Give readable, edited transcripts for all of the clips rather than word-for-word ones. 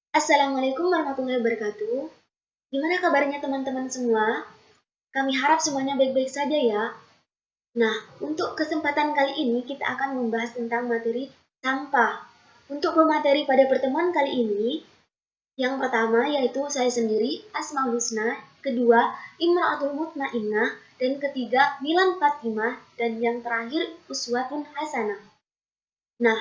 Assalamualaikum warahmatullahi wabarakatuh. Gimana kabarnya teman-teman semua? Kami harap semuanya baik-baik saja ya. Nah, untuk kesempatan kali ini kita akan membahas tentang materi sampah. Untuk pemateri pada pertemuan kali ini, yang pertama yaitu saya sendiri, Asmaul Husna, kedua, Imra'atul Mutmainnah, dan ketiga, Milan Fatimah, dan yang terakhir, Uswatun Hasanah. Nah,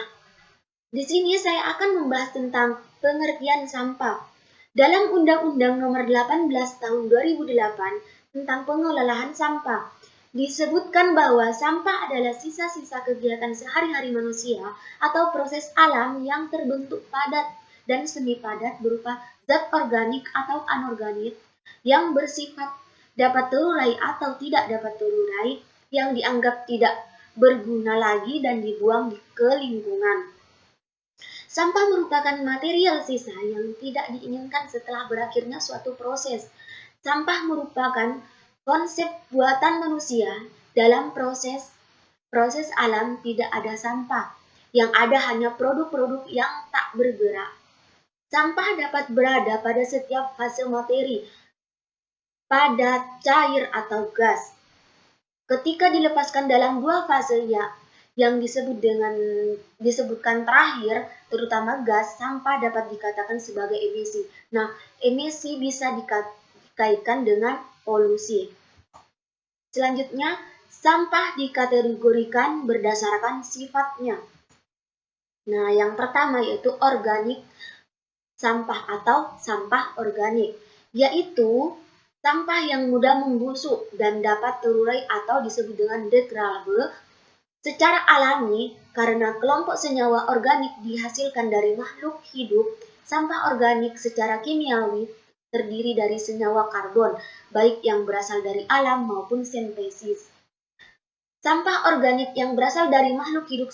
di sini saya akan membahas tentang pengertian sampah. Dalam Undang-Undang Nomor 18 Tahun 2008 tentang pengelolaan sampah, disebutkan bahwa sampah adalah sisa-sisa kegiatan sehari-hari manusia atau proses alam yang terbentuk padat dan semi padat berupa zat organik atau anorganik yang bersifat dapat terurai atau tidak dapat terurai yang dianggap tidak berguna lagi dan dibuang ke lingkungan. Sampah merupakan material sisa yang tidak diinginkan setelah berakhirnya suatu proses. Sampah merupakan konsep buatan manusia. Dalam proses alam tidak ada sampah. Yang ada hanya produk-produk yang tak bergerak. Sampah dapat berada pada setiap fase materi, padat, cair, atau gas. Ketika dilepaskan dalam dua fase yang disebutkan terakhir, terutama gas, sampah dapat dikatakan sebagai emisi. Nah, emisi bisa dikaitkan dengan polusi. Selanjutnya, sampah dikategorikan berdasarkan sifatnya. Nah, yang pertama yaitu organik sampah atau sampah organik, yaitu sampah yang mudah membusuk dan dapat terurai atau disebut dengan degradable secara alami karena kelompok senyawa organik dihasilkan dari makhluk hidup. Sampah organik secara kimiawi terdiri dari senyawa karbon, baik yang berasal dari alam maupun sintesis. Sampah organik yang berasal dari makhluk hidup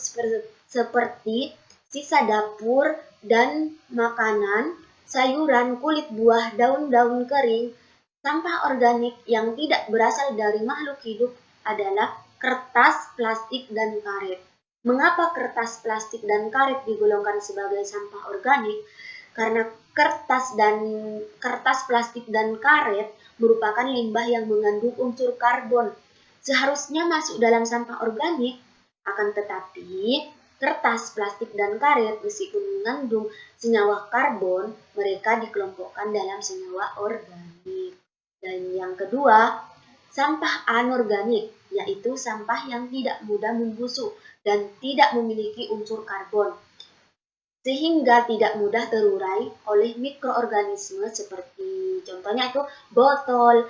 seperti sisa dapur dan makanan, sayuran, kulit buah, daun-daun kering. Sampah organik yang tidak berasal dari makhluk hidup adalah kertas, plastik, dan karet. Mengapa kertas, plastik, dan karet digolongkan sebagai sampah organik? Karena kertas, plastik, dan karet merupakan limbah yang mengandung unsur karbon. Seharusnya masuk dalam sampah organik, akan tetapi kertas, plastik, dan karet meskipun mengandung senyawa karbon, mereka dikelompokkan dalam senyawa organik. Dan yang kedua, sampah anorganik, yaitu sampah yang tidak mudah membusuk dan tidak memiliki unsur karbon, sehingga tidak mudah terurai oleh mikroorganisme seperti contohnya itu botol,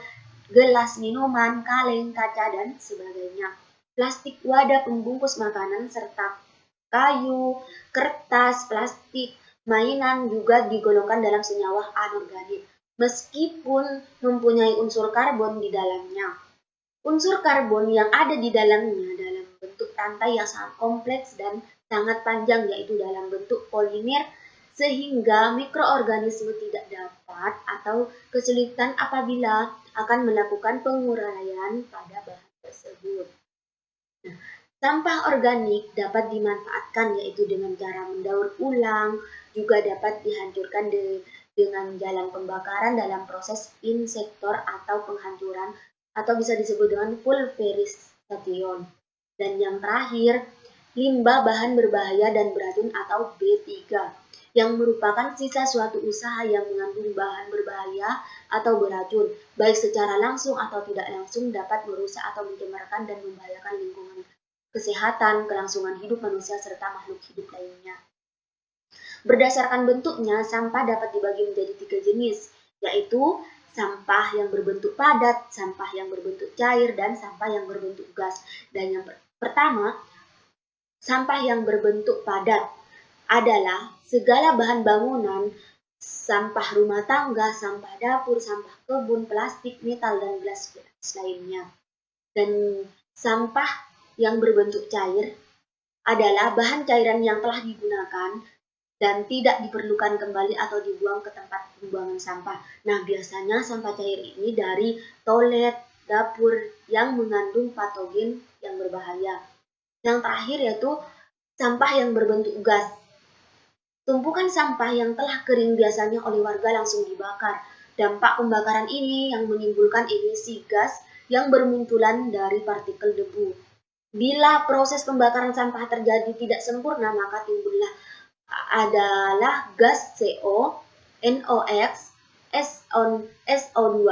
gelas minuman, kaleng, kaca, dan sebagainya. Plastik wadah pembungkus makanan serta kayu, kertas, plastik, mainan juga digolongkan dalam senyawa anorganik, meskipun mempunyai unsur karbon di dalamnya. Unsur karbon yang ada di dalamnya dalam bentuk rantai yang sangat kompleks dan sangat panjang, yaitu dalam bentuk polimer, sehingga mikroorganisme tidak dapat atau kesulitan apabila akan melakukan penguraian pada bahan tersebut. Nah, sampah organik dapat dimanfaatkan yaitu dengan cara mendaur ulang, juga dapat dihancurkan dengan jalan pembakaran dalam proses insektor atau penghancuran atau bisa disebut dengan pulverisation. Dan yang terakhir, limbah bahan berbahaya dan beracun atau B3 yang merupakan sisa suatu usaha yang mengandung bahan berbahaya atau beracun, baik secara langsung atau tidak langsung dapat merusak atau mencemarkan dan membahayakan lingkungan, kesehatan, kelangsungan hidup manusia serta makhluk hidup lainnya. Berdasarkan bentuknya, sampah dapat dibagi menjadi 3 jenis, yaitu sampah yang berbentuk padat, sampah yang berbentuk cair, dan sampah yang berbentuk gas. Dan yang pertama, sampah yang berbentuk padat adalah segala bahan bangunan, sampah rumah tangga, sampah dapur, sampah kebun, plastik, metal, dan gelas lainnya. Dan sampah yang berbentuk cair adalah bahan cairan yang telah digunakan dan tidak diperlukan kembali atau dibuang ke tempat pembuangan sampah. Nah, biasanya sampah cair ini dari toilet, dapur yang mengandung patogen yang berbahaya. Yang terakhir yaitu sampah yang berbentuk gas. Tumpukan sampah yang telah kering biasanya oleh warga langsung dibakar. Dampak pembakaran ini yang menimbulkan emisi gas yang bermunculan dari partikel debu. Bila proses pembakaran sampah terjadi tidak sempurna, maka timbullah adalah gas CO, NOx, SO2,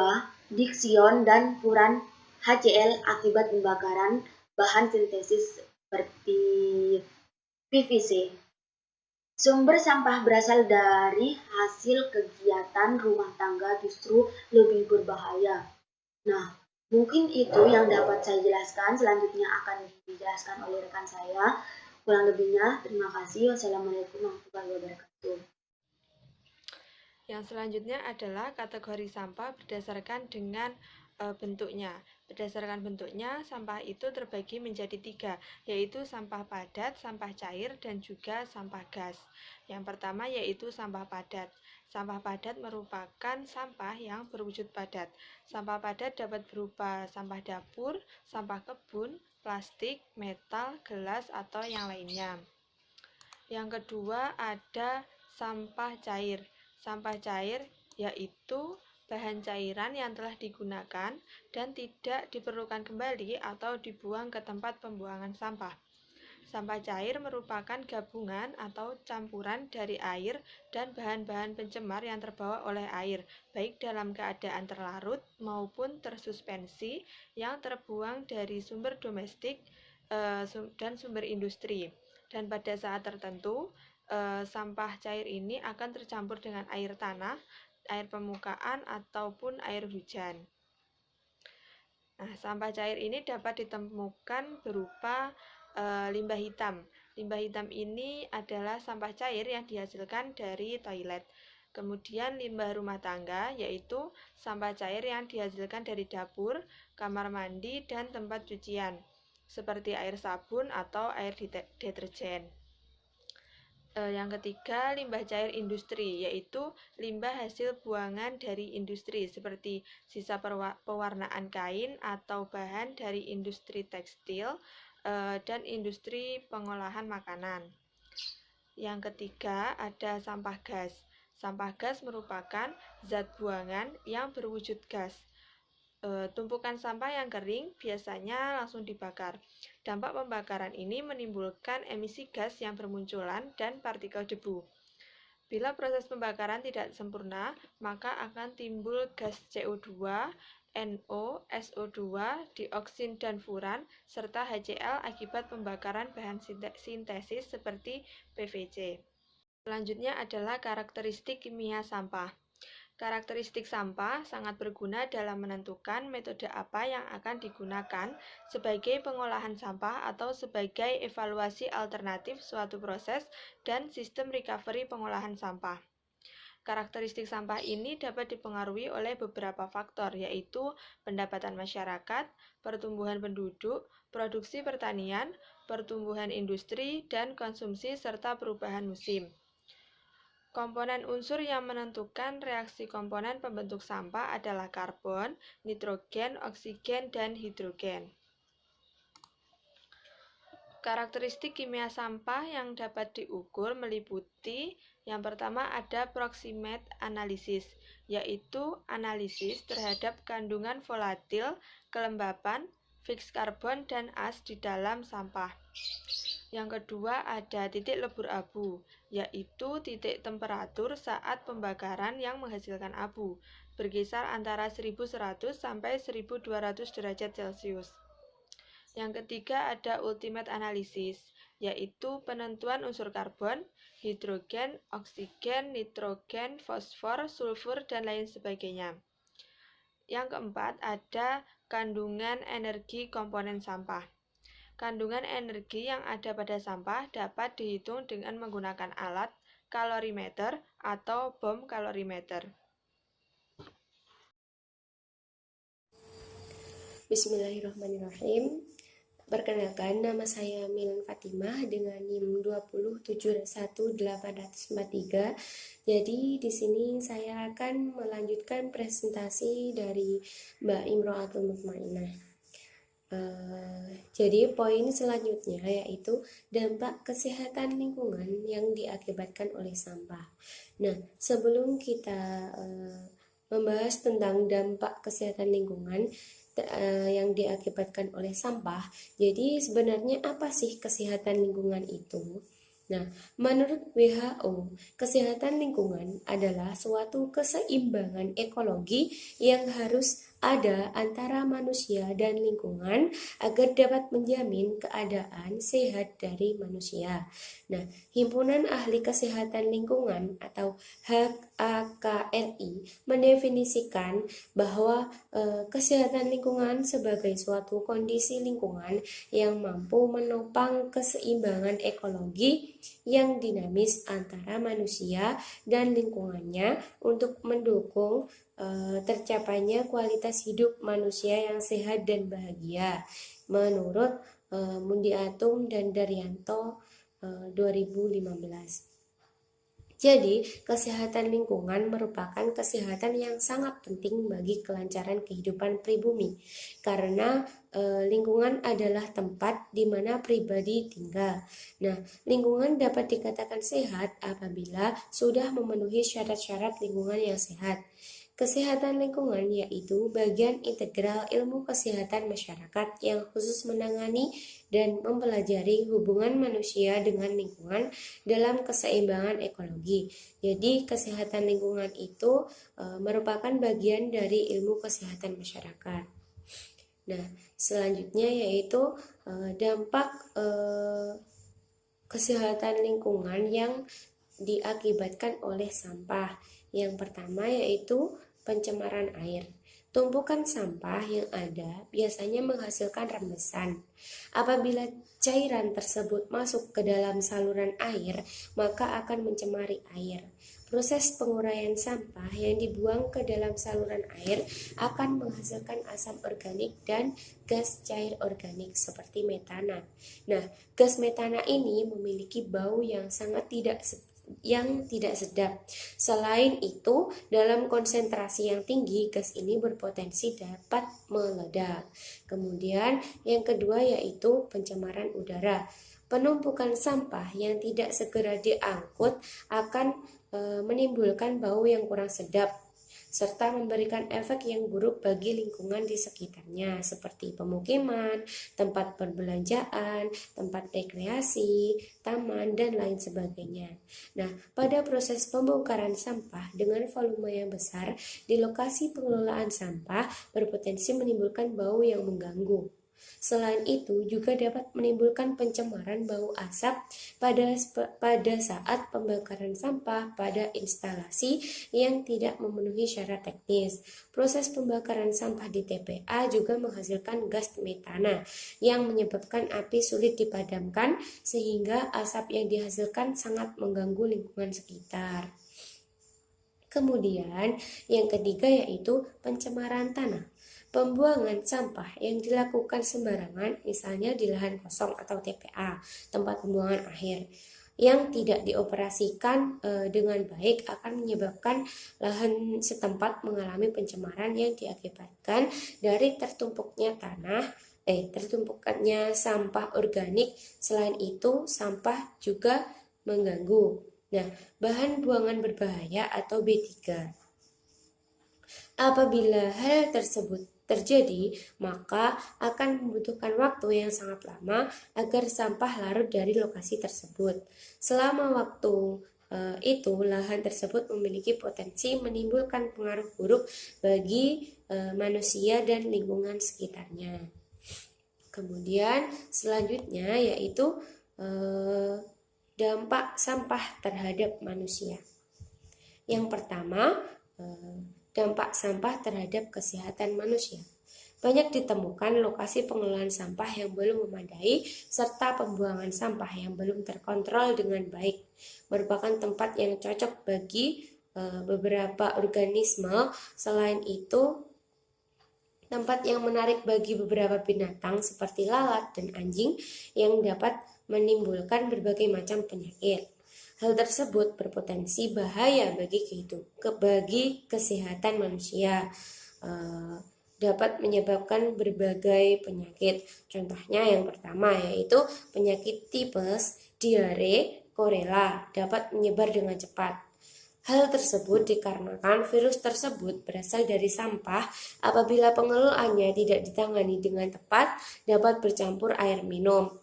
diksion, dan furan HCl akibat pembakaran bahan sintesis seperti PVC. Sumber sampah berasal dari hasil kegiatan rumah tangga justru lebih berbahaya. Nah, mungkin itu yang dapat saya jelaskan. Selanjutnya akan dijelaskan oleh rekan saya. Kurang lebihnya, terima kasih. Wassalamualaikum warahmatullahi wabarakatuh. Yang selanjutnya adalah kategori sampah berdasarkan dengan bentuknya. Berdasarkan bentuknya, sampah itu terbagi menjadi 3, yaitu sampah padat, sampah cair, dan juga sampah gas. Yang pertama yaitu sampah padat. Sampah padat merupakan sampah yang berwujud padat. Sampah padat dapat berupa sampah dapur, sampah kebun, plastik, metal, gelas, atau yang lainnya. Yang kedua ada sampah cair. Sampah cair yaitu bahan cairan yang telah digunakan dan tidak diperlukan kembali atau dibuang ke tempat pembuangan sampah. Sampah cair merupakan gabungan atau campuran dari air dan bahan-bahan pencemar yang terbawa oleh air, baik dalam keadaan terlarut maupun tersuspensi yang terbuang dari sumber domestik dan sumber industri. Dan pada saat tertentu, sampah cair ini akan tercampur dengan air tanah, air permukaan, ataupun air hujan. Nah, sampah cair ini dapat ditemukan berupa limbah hitam. Limbah hitam ini adalah sampah cair yang dihasilkan dari toilet. Kemudian limbah rumah tangga yaitu sampah cair yang dihasilkan dari dapur, kamar mandi, dan tempat cucian, seperti air sabun atau air deterjen. Yang ketiga, limbah cair industri, yaitu limbah hasil buangan dari industri seperti sisa pewarnaan kain atau bahan dari industri tekstil dan industri pengolahan makanan. Yang ketiga, ada sampah gas. Sampah gas merupakan zat buangan yang berwujud gas. Tumpukan sampah yang kering biasanya langsung dibakar. Dampak pembakaran ini menimbulkan emisi gas yang bermunculan dan partikel debu. Bila proses pembakaran tidak sempurna, maka akan timbul gas CO2, NO, SO2, dioksin dan furan, serta HCl akibat pembakaran bahan sintesis seperti PVC. Selanjutnya adalah karakteristik kimia sampah. Karakteristik sampah sangat berguna dalam menentukan metode apa yang akan digunakan sebagai pengolahan sampah atau sebagai evaluasi alternatif suatu proses dan sistem recovery pengolahan sampah. Karakteristik sampah ini dapat dipengaruhi oleh beberapa faktor, yaitu pendapatan masyarakat, pertumbuhan penduduk, produksi pertanian, pertumbuhan industri, dan konsumsi serta perubahan musim. Komponen unsur yang menentukan reaksi komponen pembentuk sampah adalah karbon, nitrogen, oksigen, dan hidrogen. Karakteristik kimia sampah yang dapat diukur meliputi yang pertama ada proximate analysis, yaitu analisis terhadap kandungan volatil, kelembapan, fix karbon, dan as di dalam sampah. Yang kedua ada titik lebur abu, yaitu titik temperatur saat pembakaran yang menghasilkan abu, berkisar antara 1100 sampai 1200 derajat Celcius. Yang ketiga ada ultimate analysis, yaitu penentuan unsur karbon, hidrogen, oksigen, nitrogen, fosfor, sulfur, dan lain sebagainya. Yang keempat ada kandungan energi komponen sampah. Kandungan energi yang ada pada sampah dapat dihitung dengan menggunakan alat kalorimeter atau bom kalorimeter. Bismillahirrahmanirrahim. Perkenalkan, nama saya Milan Fatimah dengan NIM 2071843. Jadi di sini saya akan melanjutkan presentasi dari Mbak Imro'atul Mutmainah. Jadi poin selanjutnya yaitu dampak kesehatan lingkungan yang diakibatkan oleh sampah. Nah, sebelum kita membahas tentang dampak kesehatan lingkungan yang diakibatkan oleh sampah, jadi sebenarnya apa sih kesehatan lingkungan itu? Nah, menurut WHO, kesehatan lingkungan adalah suatu keseimbangan ekologi yang harus ada antara manusia dan lingkungan agar dapat menjamin keadaan sehat dari manusia. Nah, Himpunan Ahli Kesehatan Lingkungan atau HAKLI mendefinisikan bahwa kesehatan lingkungan sebagai suatu kondisi lingkungan yang mampu menopang keseimbangan ekologi yang dinamis antara manusia dan lingkungannya untuk mendukung tercapainya kualitas hidup manusia yang sehat dan bahagia. Menurut Mundiatum dan Daryanto 2015. Jadi, kesehatan lingkungan merupakan kesehatan yang sangat penting bagi kelancaran kehidupan pribumi, karena lingkungan adalah tempat di mana pribadi tinggal. Nah, lingkungan dapat dikatakan sehat apabila sudah memenuhi syarat-syarat lingkungan yang sehat. Kesehatan lingkungan yaitu bagian integral ilmu kesehatan masyarakat yang khusus menangani dan mempelajari hubungan manusia dengan lingkungan dalam keseimbangan ekologi. Jadi kesehatan lingkungan itu merupakan bagian dari ilmu kesehatan masyarakat. Nah, selanjutnya yaitu dampak kesehatan lingkungan yang diakibatkan oleh sampah. Yang pertama yaitu pencemaran air. Tumpukan sampah yang ada biasanya menghasilkan rembesan. Apabila cairan tersebut masuk ke dalam saluran air, maka akan mencemari air. Proses penguraian sampah yang dibuang ke dalam saluran air akan menghasilkan asam organik dan gas cair organik seperti metana. Nah, gas metana ini memiliki bau yang tidak sedap. Selain itu, dalam konsentrasi yang tinggi, gas ini berpotensi dapat meledak. Kemudian, yang kedua yaitu pencemaran udara. Penumpukan sampah yang tidak segera diangkut akan menimbulkan bau yang kurang sedap, serta memberikan efek yang buruk bagi lingkungan di sekitarnya seperti pemukiman, tempat perbelanjaan, tempat rekreasi, taman, dan lain sebagainya. Nah, pada proses pembongkaran sampah dengan volume yang besar di lokasi pengelolaan sampah berpotensi menimbulkan bau yang mengganggu. Selain itu, juga dapat menimbulkan pencemaran bau asap pada saat pembakaran sampah pada instalasi yang tidak memenuhi syarat teknis. Proses pembakaran sampah di TPA juga menghasilkan gas metana yang menyebabkan api sulit dipadamkan sehingga asap yang dihasilkan sangat mengganggu lingkungan sekitar. Kemudian, yang ketiga yaitu pencemaran tanah. Pembuangan sampah yang dilakukan sembarangan, misalnya di lahan kosong atau TPA, tempat pembuangan akhir, yang tidak dioperasikan dengan baik akan menyebabkan lahan setempat mengalami pencemaran yang diakibatkan dari tertumpukannya sampah organik. Selain itu, sampah juga mengganggu. Nah, bahan buangan berbahaya atau B3. Apabila hal tersebut terjadi, maka akan membutuhkan waktu yang sangat lama agar sampah larut dari lokasi tersebut. Selama waktu itu, lahan tersebut memiliki potensi menimbulkan pengaruh buruk bagi manusia dan lingkungan sekitarnya. Kemudian selanjutnya yaitu dampak sampah terhadap manusia. Yang pertama, dampak sampah terhadap kesehatan manusia. Banyak ditemukan lokasi pengelolaan sampah yang belum memadai serta pembuangan sampah yang belum terkontrol dengan baik. Merupakan tempat yang cocok bagi beberapa organisme. Selain itu, tempat yang menarik bagi beberapa binatang seperti lalat dan anjing yang dapat menimbulkan berbagai macam penyakit. Hal tersebut berpotensi bahaya bagi kesehatan manusia. dapat menyebabkan berbagai penyakit. Contohnya yang pertama yaitu penyakit tipes, diare, korela dapat menyebar dengan cepat. Hal tersebut dikarenakan virus tersebut berasal dari sampah. Apabila pengelolaannya tidak ditangani dengan tepat, dapat bercampur air minum.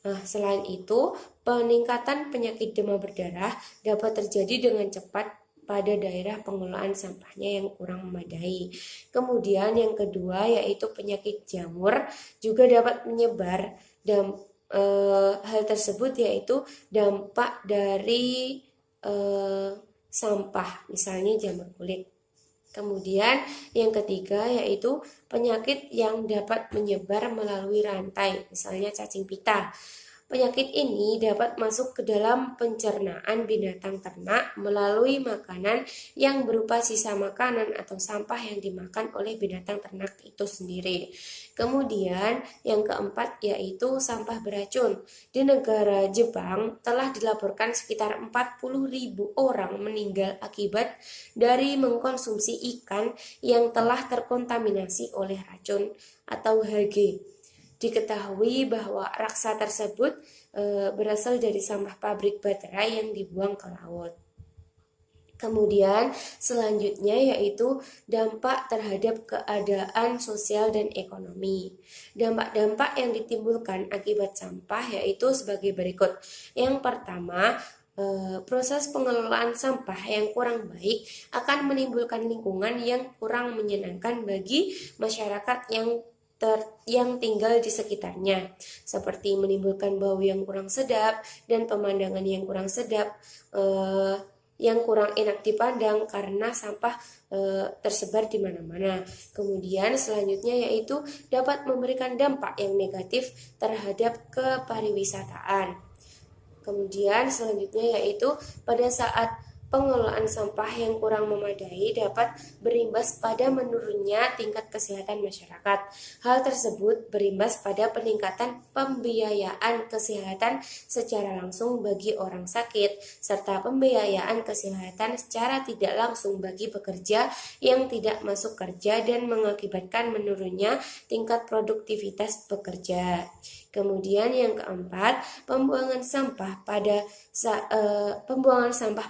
Nah, selain itu, peningkatan penyakit demam berdarah dapat terjadi dengan cepat pada daerah pengelolaan sampahnya yang kurang memadai. Kemudian yang kedua yaitu penyakit jamur juga dapat menyebar, dan hal tersebut yaitu dampak dari sampah, misalnya jamur kulit. Kemudian yang ketiga yaitu penyakit yang dapat menyebar melalui rantai, misalnya cacing pita. Penyakit ini dapat masuk ke dalam pencernaan binatang ternak melalui makanan yang berupa sisa makanan atau sampah yang dimakan oleh binatang ternak itu sendiri. Kemudian yang keempat yaitu sampah beracun. Di negara Jepang telah dilaporkan sekitar 40.000 orang meninggal akibat dari mengkonsumsi ikan yang telah terkontaminasi oleh racun atau Hg. Diketahui bahwa raksa tersebut berasal dari sampah pabrik baterai yang dibuang ke laut. Kemudian selanjutnya yaitu dampak terhadap keadaan sosial dan ekonomi. Dampak-dampak yang ditimbulkan akibat sampah yaitu sebagai berikut. Yang pertama, proses pengelolaan sampah yang kurang baik akan menimbulkan lingkungan yang kurang menyenangkan bagi masyarakat yang tinggal di sekitarnya, seperti menimbulkan bau yang kurang sedap dan pemandangan yang kurang sedap, yang kurang enak dipandang karena sampah tersebar di mana-mana. Kemudian selanjutnya yaitu dapat memberikan dampak yang negatif terhadap kepariwisataan. Kemudian selanjutnya yaitu pada saat pengelolaan sampah yang kurang memadai dapat berimbas pada menurunnya tingkat kesehatan masyarakat. Hal tersebut berimbas pada peningkatan pembiayaan kesehatan secara langsung bagi orang sakit, serta pembiayaan kesehatan secara tidak langsung bagi pekerja yang tidak masuk kerja dan mengakibatkan menurunnya tingkat produktivitas pekerja. Kemudian yang keempat, pembuangan sampah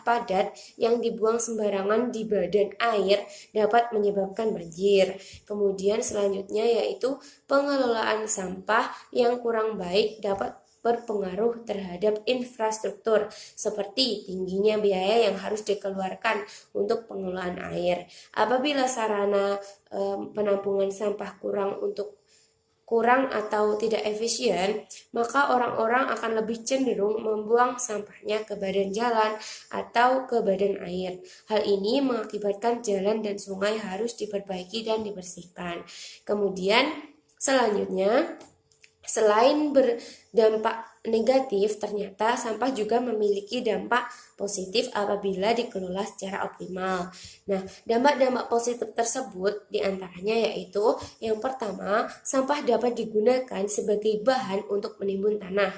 padat yang dibuang sembarangan di badan air dapat menyebabkan banjir. Kemudian selanjutnya yaitu pengelolaan sampah yang kurang baik dapat berpengaruh terhadap infrastruktur seperti tingginya biaya yang harus dikeluarkan untuk pengelolaan air. Apabila sarana penampungan sampah kurang atau tidak efisien, maka orang-orang akan lebih cenderung membuang sampahnya ke badan jalan atau ke badan air. Hal ini mengakibatkan jalan dan sungai harus diperbaiki dan dibersihkan. Kemudian selanjutnya, selain berdampak negatif, ternyata sampah juga memiliki dampak positif apabila dikelola secara optimal. Nah, dampak-dampak positif tersebut diantaranya yaitu yang pertama, sampah dapat digunakan sebagai bahan untuk menimbun tanah.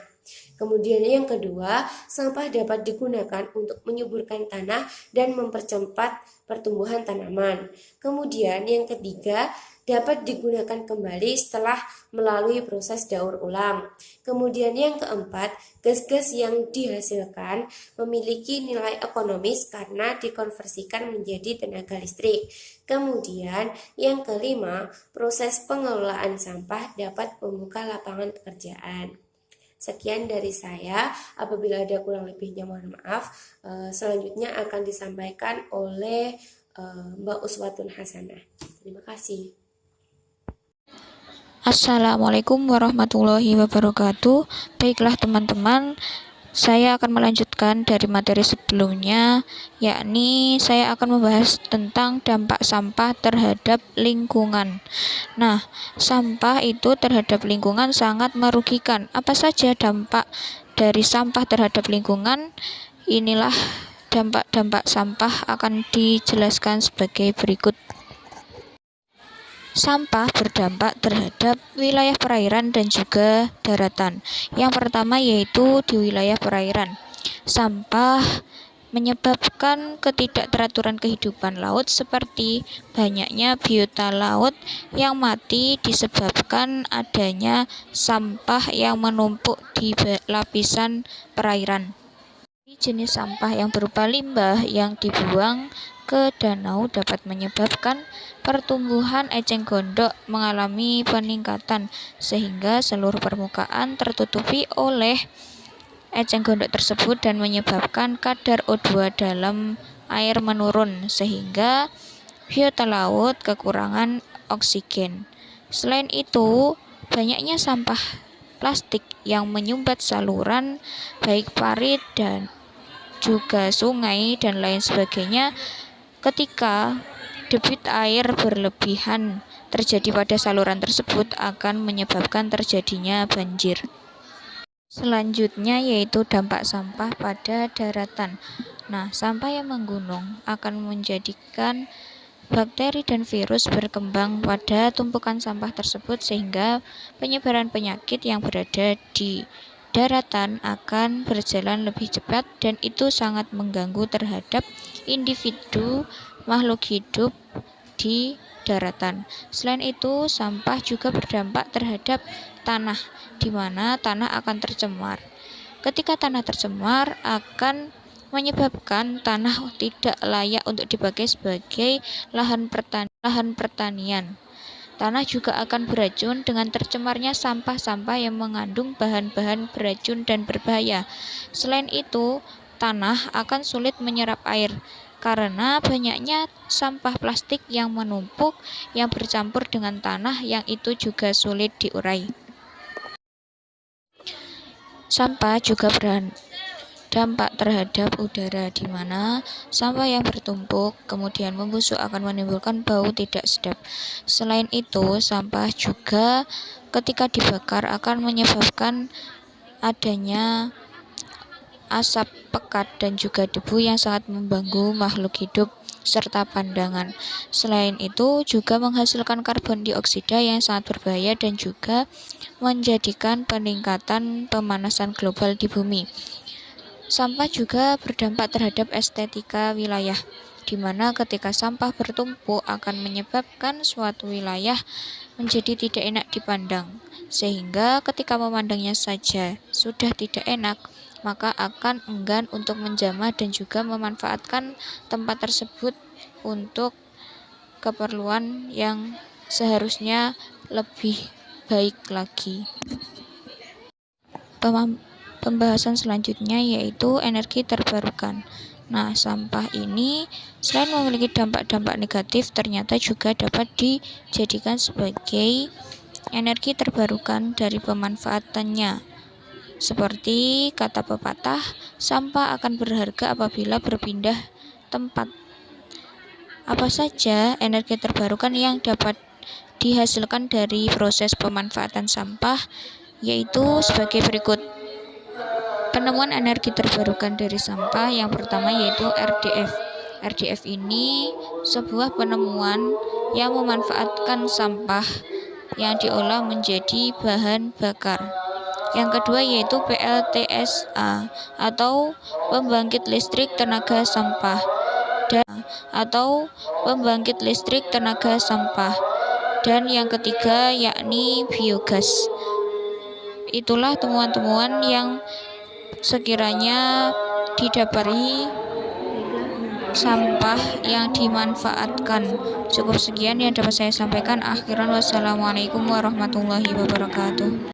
Kemudian yang kedua, sampah dapat digunakan untuk menyuburkan tanah dan mempercepat pertumbuhan tanaman. Kemudian yang ketiga, dapat digunakan kembali setelah melalui proses daur ulang. Kemudian yang keempat, gas-gas yang dihasilkan memiliki nilai ekonomis karena dikonversikan menjadi tenaga listrik. Kemudian yang kelima, proses pengelolaan sampah dapat membuka lapangan pekerjaan. Sekian dari saya, apabila ada kurang lebihnya mohon maaf. Selanjutnya akan disampaikan oleh Mbak Uswatun Hasanah. Terima kasih. Assalamualaikum warahmatullahi wabarakatuh. Baiklah teman-teman, saya akan melanjutkan dari materi sebelumnya, yakni saya akan membahas tentang dampak sampah terhadap lingkungan. Nah, sampah itu terhadap lingkungan sangat merugikan. Apa saja dampak dari sampah terhadap lingkungan? Inilah dampak-dampak sampah akan dijelaskan sebagai berikut. Sampah berdampak terhadap wilayah perairan dan juga daratan. Yang pertama yaitu di wilayah perairan. Sampah menyebabkan ketidakteraturan kehidupan laut seperti banyaknya biota laut yang mati disebabkan adanya sampah yang menumpuk di lapisan perairan. Jenis sampah yang berupa limbah yang dibuang ke danau dapat menyebabkan pertumbuhan eceng gondok mengalami peningkatan sehingga seluruh permukaan tertutupi oleh eceng gondok tersebut dan menyebabkan kadar O2 dalam air menurun sehingga biota laut kekurangan oksigen. Selain itu, banyaknya sampah plastik yang menyumbat saluran baik parit dan juga sungai dan lain sebagainya. Ketika debit air berlebihan terjadi pada saluran tersebut akan menyebabkan terjadinya banjir. Selanjutnya yaitu dampak sampah pada daratan. Nah, sampah yang menggunung akan menjadikan bakteri dan virus berkembang pada tumpukan sampah tersebut sehingga penyebaran penyakit yang berada di daratan akan berjalan lebih cepat dan itu sangat mengganggu terhadap individu makhluk hidup di daratan. Selain itu, sampah juga berdampak terhadap tanah, di mana tanah akan tercemar. Ketika tanah tercemar akan menyebabkan tanah tidak layak untuk dipakai sebagai lahan pertanian. Tanah juga akan beracun dengan tercemarnya sampah-sampah yang mengandung bahan-bahan beracun dan berbahaya. Selain itu, tanah akan sulit menyerap air karena banyaknya sampah plastik yang menumpuk yang bercampur dengan tanah yang itu juga sulit diurai. Sampah juga berdampak terhadap udara, di mana sampah yang bertumpuk kemudian membusuk akan menimbulkan bau tidak sedap. Selain itu, sampah juga ketika dibakar akan menyebabkan adanya asap pekat dan juga debu yang sangat mengganggu makhluk hidup serta pandangan. Selain itu juga menghasilkan karbon dioksida yang sangat berbahaya dan juga menjadikan peningkatan pemanasan global di bumi. Sampah juga berdampak terhadap estetika wilayah, di mana ketika sampah bertumpuk akan menyebabkan suatu wilayah menjadi tidak enak dipandang, sehingga ketika memandangnya saja sudah tidak enak, maka akan enggan untuk menjamah dan juga memanfaatkan tempat tersebut untuk keperluan yang seharusnya lebih baik lagi. Pembahasan selanjutnya yaitu energi terbarukan. Nah, sampah ini selain memiliki dampak-dampak negatif, ternyata juga dapat dijadikan sebagai energi terbarukan dari pemanfaatannya. Seperti kata pepatah, sampah akan berharga apabila berpindah tempat. Apa saja energi terbarukan yang dapat dihasilkan dari proses pemanfaatan sampah, yaitu sebagai berikut. Penemuan energi terbarukan dari sampah yang pertama yaitu RDF. RDF ini sebuah penemuan yang memanfaatkan sampah yang diolah menjadi bahan bakar. Yang kedua yaitu PLTSA atau pembangkit listrik tenaga sampah dan yang ketiga yakni biogas. Itulah temuan-temuan yang sekiranya didapati sampah yang dimanfaatkan. Cukup sekian yang dapat saya sampaikan. Akhiran wassalamualaikum warahmatullahi wabarakatuh.